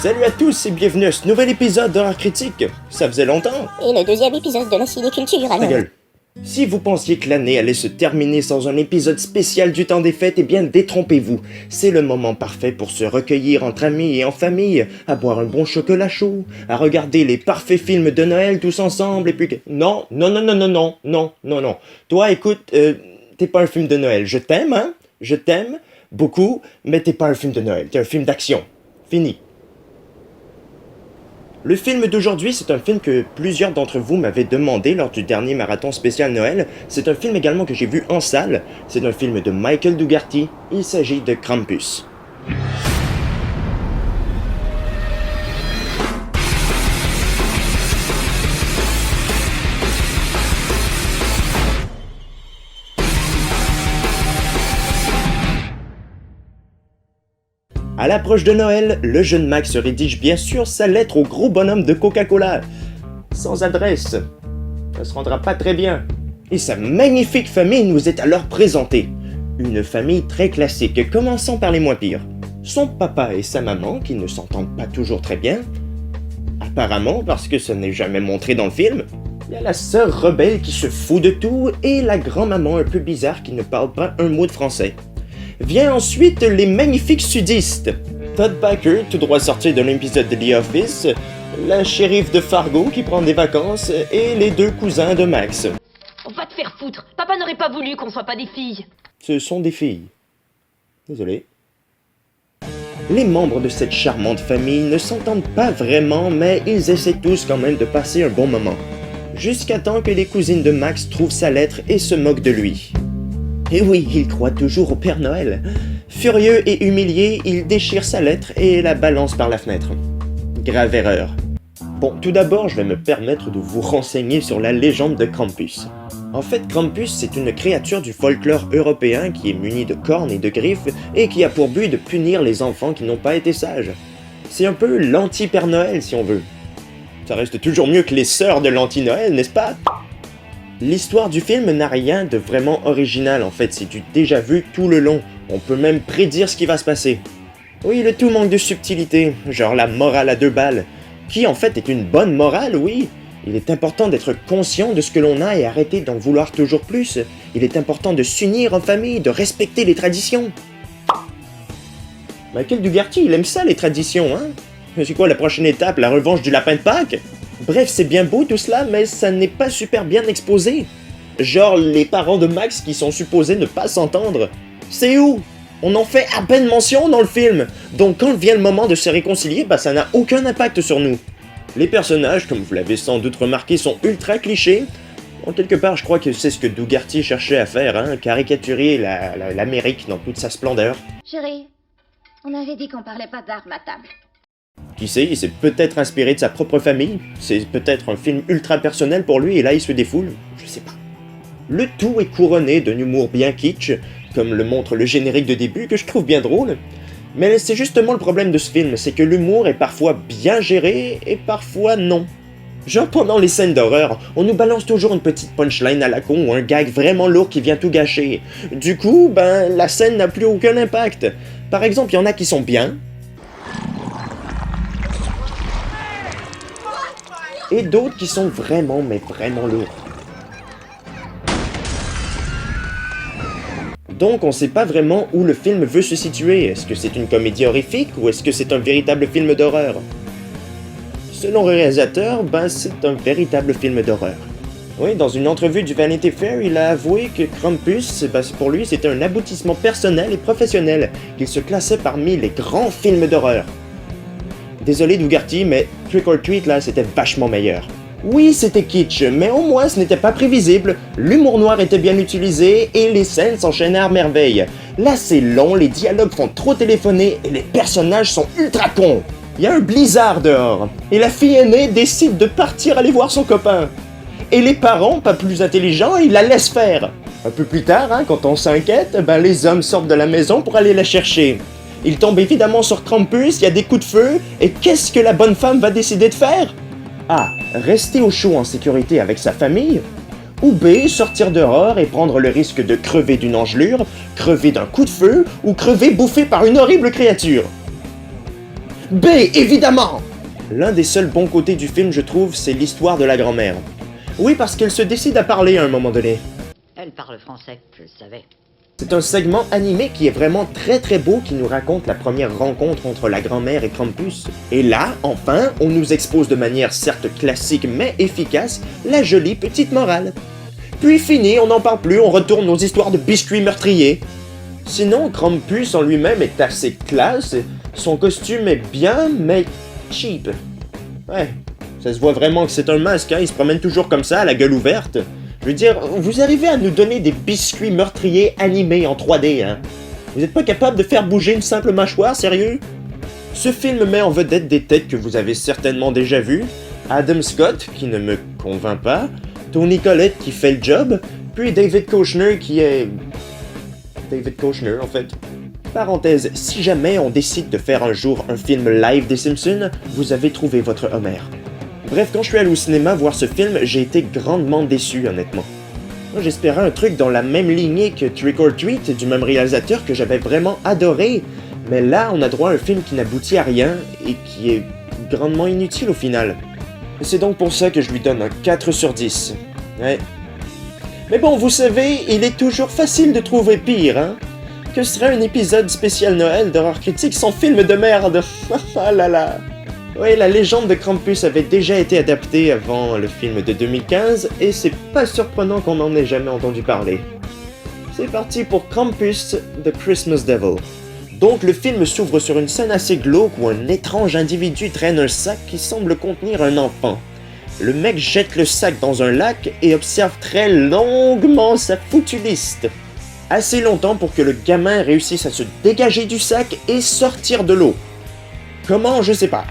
Salut à tous et bienvenue à ce nouvel épisode d'Horreur Critique. Ça faisait longtemps. Et le deuxième épisode de la cinéculture, Ta alors. gueule. Si vous pensiez que l'année allait se terminer sans un épisode spécial du temps des fêtes, eh bien détrompez-vous. C'est le moment parfait pour se recueillir entre amis et en famille, à boire un bon chocolat chaud, à regarder les parfaits films de Noël tous ensemble et puis... Non. Toi, écoute, t'es pas un film de Noël. Je t'aime, hein? Je t'aime beaucoup, mais t'es pas un film de Noël. T'es un film d'action. Fini. Le film d'aujourd'hui, c'est un film que plusieurs d'entre vous m'avaient demandé lors du dernier marathon spécial Noël. C'est un film également que j'ai vu en salle. C'est un film de Michael Dougherty. Il s'agit de Krampus. À l'approche de Noël, le jeune Max rédige bien sûr sa lettre au gros bonhomme de Coca-Cola. Sans adresse. Ça se rendra pas très bien. Et sa magnifique famille nous est alors présentée. Une famille très classique, commençant par les moins pires. Son papa et sa maman, qui ne s'entendent pas toujours très bien. Apparemment, parce que ce n'est jamais montré dans le film. Il y a la sœur rebelle qui se fout de tout, et la grand-maman un peu bizarre qui ne parle pas un mot de français. Vient ensuite les magnifiques sudistes. Todd Baker, tout droit sorti de l'épisode de The Office, la shérif de Fargo qui prend des vacances, et les deux cousins de Max. On va te faire foutre. Papa n'aurait pas voulu qu'on soit pas des filles. Ce sont des filles. Désolé. Les membres de cette charmante famille ne s'entendent pas vraiment, mais ils essaient tous quand même de passer un bon moment. Jusqu'à temps que les cousines de Max trouvent sa lettre et se moquent de lui. Et oui, il croit toujours au Père Noël. Furieux et humilié, il déchire sa lettre et la balance par la fenêtre. Grave erreur. Bon, tout d'abord, je vais me permettre de vous renseigner sur la légende de Krampus. En fait, Krampus, c'est une créature du folklore européen qui est munie de cornes et de griffes et qui a pour but de punir les enfants qui n'ont pas été sages. C'est un peu l'anti-Père Noël, si on veut. Ça reste toujours mieux que les sœurs de l'anti-Noël, n'est-ce pas ? L'histoire du film n'a rien de vraiment original en fait, c'est du déjà vu tout le long. On peut même prédire ce qui va se passer. Oui, le tout manque de subtilité, genre la morale à 2 balles. Qui en fait est une bonne morale, oui. Il est important d'être conscient de ce que l'on a et arrêter d'en vouloir toujours plus. Il est important de s'unir en famille, de respecter les traditions. Michael Dougherty, il aime ça les traditions, hein? C'est quoi la prochaine étape, la revanche du lapin de Pâques? Bref, c'est bien beau tout cela, mais ça n'est pas super bien exposé. Genre les parents de Max qui sont supposés ne pas s'entendre. C'est où? On en fait à peine mention dans le film. Donc quand vient le moment de se réconcilier, bah ça n'a aucun impact sur nous. Les personnages, comme vous l'avez sans doute remarqué, sont ultra clichés. En quelque part, je crois que c'est ce que Dougherty cherchait à faire, hein, caricaturer l'Amérique dans toute sa splendeur. Chérie, on avait dit qu'on parlait pas d'armes à table. Qui sait, il s'est peut-être inspiré de sa propre famille, c'est peut-être un film ultra personnel pour lui et là il se défoule, je sais pas. Le tout est couronné d'un humour bien kitsch, comme le montre le générique de début que je trouve bien drôle. Mais c'est justement le problème de ce film, c'est que l'humour est parfois bien géré et parfois non. Genre pendant les scènes d'horreur, on nous balance toujours une petite punchline à la con ou un gag vraiment lourd qui vient tout gâcher. Du coup, la scène n'a plus aucun impact. Par exemple, il y en a qui sont bien, et d'autres qui sont vraiment lourds. Donc on sait pas vraiment où le film veut se situer, est-ce que c'est une comédie horrifique ou est-ce que c'est un véritable film d'horreur? Selon le réalisateur, c'est un véritable film d'horreur. Oui, dans une entrevue du Vanity Fair, il a avoué que Krampus, pour lui, c'était un aboutissement personnel et professionnel, qu'il se classait parmi les grands films d'horreur. Désolé Dougherty, mais Trick or Treat là, c'était vachement meilleur. Oui, c'était kitsch, mais au moins ce n'était pas prévisible, l'humour noir était bien utilisé et les scènes s'enchaînaient à merveille. Là c'est long, les dialogues font trop téléphoner et les personnages sont ultra cons. Il y a un blizzard dehors, et la fille aînée décide de partir aller voir son copain. Et les parents, pas plus intelligents, ils la laissent faire. Un peu plus tard, quand on s'inquiète, les hommes sortent de la maison pour aller la chercher. Ils tombent évidemment sur Krampus, il y a des coups de feu, et qu'est-ce que la bonne femme va décider de faire? A. Rester au chaud en sécurité avec sa famille, ou B. Sortir dehors et prendre le risque de crever d'une engelure, crever d'un coup de feu, ou crever bouffé par une horrible créature. B, évidemment! L'un des seuls bons côtés du film, je trouve, c'est l'histoire de la grand-mère. Oui, parce qu'elle se décide à parler à un moment donné. Elle parle français, je le savais. C'est un segment animé qui est vraiment très beau qui nous raconte la première rencontre entre la grand-mère et Krampus. Et là, enfin, on nous expose de manière certes classique mais efficace la jolie petite morale. Puis fini, on n'en parle plus, on retourne aux histoires de biscuits meurtriers. Sinon, Krampus en lui-même est assez classe, son costume est bien mais cheap. Ouais, ça se voit vraiment que c'est un masque, hein, il se promène toujours comme ça, la gueule ouverte. Je veux dire, vous arrivez à nous donner des biscuits meurtriers animés en 3D, hein? Vous n'êtes pas capable de faire bouger une simple mâchoire, sérieux? Ce film met en vedette des têtes que vous avez certainement déjà vues. Adam Scott, qui ne me convainc pas, Toni Collette qui fait le job, puis David Koechner qui est... David Koechner, en fait. Parenthèse, si jamais on décide de faire un jour un film live des Simpsons, vous avez trouvé votre Homer. Bref, quand je suis allé au cinéma voir ce film, j'ai été grandement déçu, honnêtement. Moi, j'espérais un truc dans la même lignée que Trick or Treat, du même réalisateur que j'avais vraiment adoré, mais là, on a droit à un film qui n'aboutit à rien et qui est grandement inutile au final. Et c'est donc pour ça que je lui donne un 4 sur 10. Ouais. Mais bon, vous savez, il est toujours facile de trouver pire, hein? Que serait un épisode spécial Noël d'horreur critique sans film de merde? Ah là là! Oui, la légende de Krampus avait déjà été adaptée avant le film de 2015, et c'est pas surprenant qu'on n'en ait jamais entendu parler. C'est parti pour Krampus, The Christmas Devil. Donc le film s'ouvre sur une scène assez glauque où un étrange individu traîne un sac qui semble contenir un enfant. Le mec jette le sac dans un lac et observe très longuement sa foutue liste. Assez longtemps pour que le gamin réussisse à se dégager du sac et sortir de l'eau. Comment, je sais pas.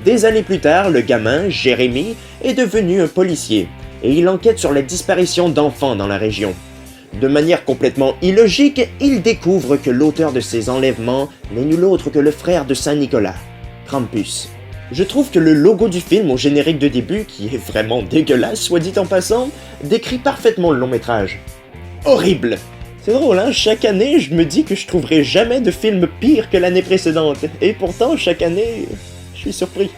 Des années plus tard, le gamin, Jérémy, est devenu un policier, et il enquête sur la disparition d'enfants dans la région. De manière complètement illogique, il découvre que l'auteur de ces enlèvements n'est nul autre que le frère de Saint-Nicolas, Krampus. Je trouve que le logo du film au générique de début, qui est vraiment dégueulasse, soit dit en passant, décrit parfaitement le long métrage. Horrible! C'est drôle, hein? Chaque année, je me dis que je trouverai jamais de film pire que l'année précédente, et pourtant, chaque année... Je suis surpris.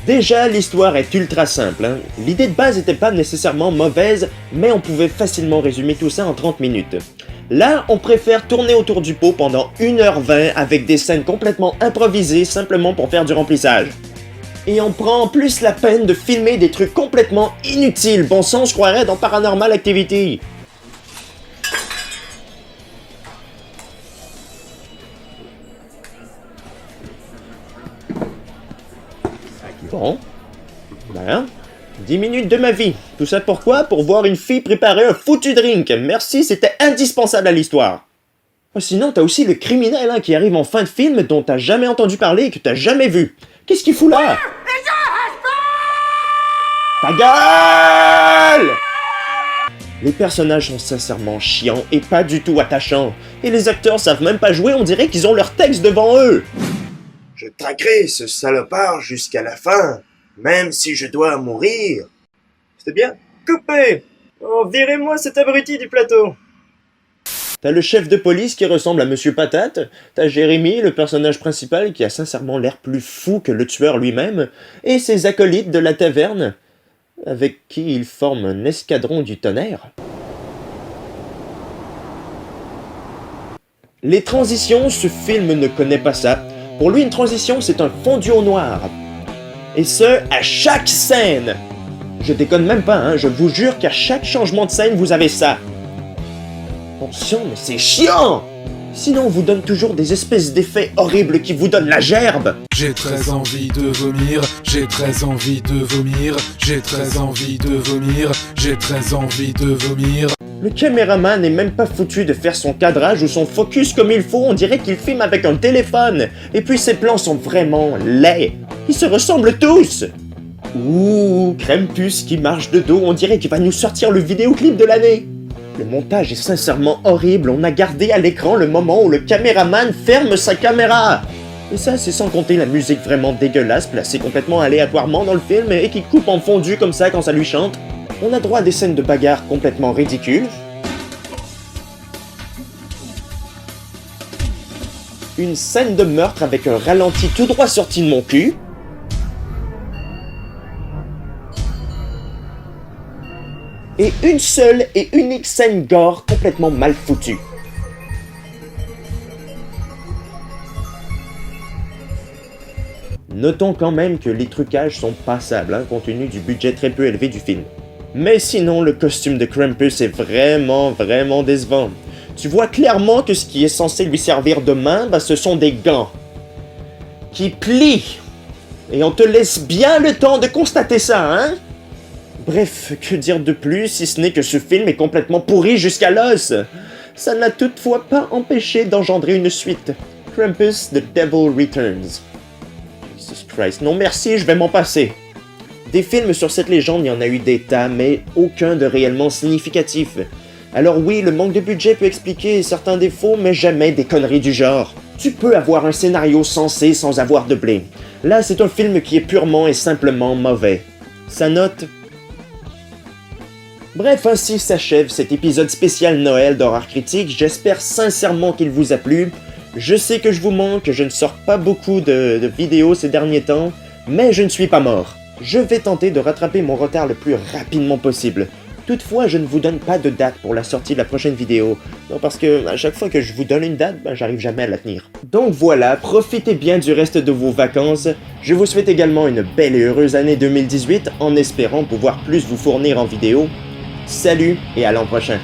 Déjà, l'histoire est ultra simple. Hein? L'idée de base n'était pas nécessairement mauvaise, mais on pouvait facilement résumer tout ça en 30 minutes. Là, on préfère tourner autour du pot pendant 1h20 avec des scènes complètement improvisées simplement pour faire du remplissage. Et on prend en plus la peine de filmer des trucs complètement inutiles. Bon sang, je croirais dans Paranormal Activity. Bon, ben, 10 minutes de ma vie. Tout ça pourquoi? Pour voir une fille préparer un foutu drink. Merci, c'était indispensable à l'histoire. Sinon, t'as aussi le criminel hein, qui arrive en fin de film dont t'as jamais entendu parler et que t'as jamais vu. Qu'est-ce qu'il fout là? Ta gueule! Les personnages sont sincèrement chiants et pas du tout attachants. Et les acteurs savent même pas jouer, on dirait qu'ils ont leur texte devant eux. Je traquerai ce salopard jusqu'à la fin, même si je dois mourir. C'était bien. Coupé! Oh, virez-moi cet abruti du plateau. T'as le chef de police qui ressemble à Monsieur Patate, t'as Jérémy, le personnage principal qui a sincèrement l'air plus fou que le tueur lui-même, et ses acolytes de la taverne, avec qui il forme un escadron du tonnerre. Les transitions, ce film ne connaît pas ça. Pour lui, une transition, c'est un fondu au noir. Et ce, à chaque scène. Je déconne même pas, hein, je vous jure qu'à chaque changement de scène, vous avez ça. Attention, mais c'est chiant! Sinon, on vous donne toujours des espèces d'effets horribles qui vous donnent la gerbe. J'ai très envie de vomir, j'ai très envie de vomir, j'ai très envie de vomir, j'ai très envie de vomir. Le caméraman n'est même pas foutu de faire son cadrage ou son focus comme il faut, on dirait qu'il filme avec un téléphone. Et puis ses plans sont vraiment laids. Ils se ressemblent tous. Ouh, Krampus qui marche de dos, on dirait qu'il va nous sortir le vidéoclip de l'année. Le montage est sincèrement horrible, on a gardé à l'écran le moment où le caméraman ferme sa caméra. Et ça, c'est sans compter la musique vraiment dégueulasse, placée complètement aléatoirement dans le film et qui coupe en fondu comme ça quand ça lui chante. On a droit à des scènes de bagarre complètement ridicules. une scène de meurtre avec un ralenti tout droit sorti de mon cul, et une seule et unique scène gore complètement mal foutue. Notons quand même que les trucages sont passables, compte tenu du budget très peu élevé du film. Mais sinon, le costume de Krampus est vraiment décevant. Tu vois clairement que ce qui est censé lui servir de main, ce sont des gants. Qui plient. Et on te laisse bien le temps de constater ça, hein? Bref, que dire de plus si ce n'est que ce film est complètement pourri jusqu'à l'os. Ça n'a toutefois pas empêché d'engendrer une suite. Krampus The Devil Returns. Jesus Christ, non merci, je vais m'en passer. Des films sur cette légende, il y en a eu des tas, mais aucun de réellement significatif. Alors oui, le manque de budget peut expliquer certains défauts, mais jamais des conneries du genre. Tu peux avoir un scénario sensé sans avoir de blé. Là, c'est un film qui est purement et simplement mauvais. Sa note... Bref, ainsi s'achève cet épisode spécial Noël d'Horreur Critique. J'espère sincèrement qu'il vous a plu. Je sais que je vous manque, je ne sors pas beaucoup de vidéos ces derniers temps, mais je ne suis pas mort. Je vais tenter de rattraper mon retard le plus rapidement possible. Toutefois, je ne vous donne pas de date pour la sortie de la prochaine vidéo. Non, parce que à chaque fois que je vous donne une date, j'arrive jamais à la tenir. Donc voilà, profitez bien du reste de vos vacances. Je vous souhaite également une belle et heureuse année 2018, en espérant pouvoir plus vous fournir en vidéo. Salut et à l'an prochain.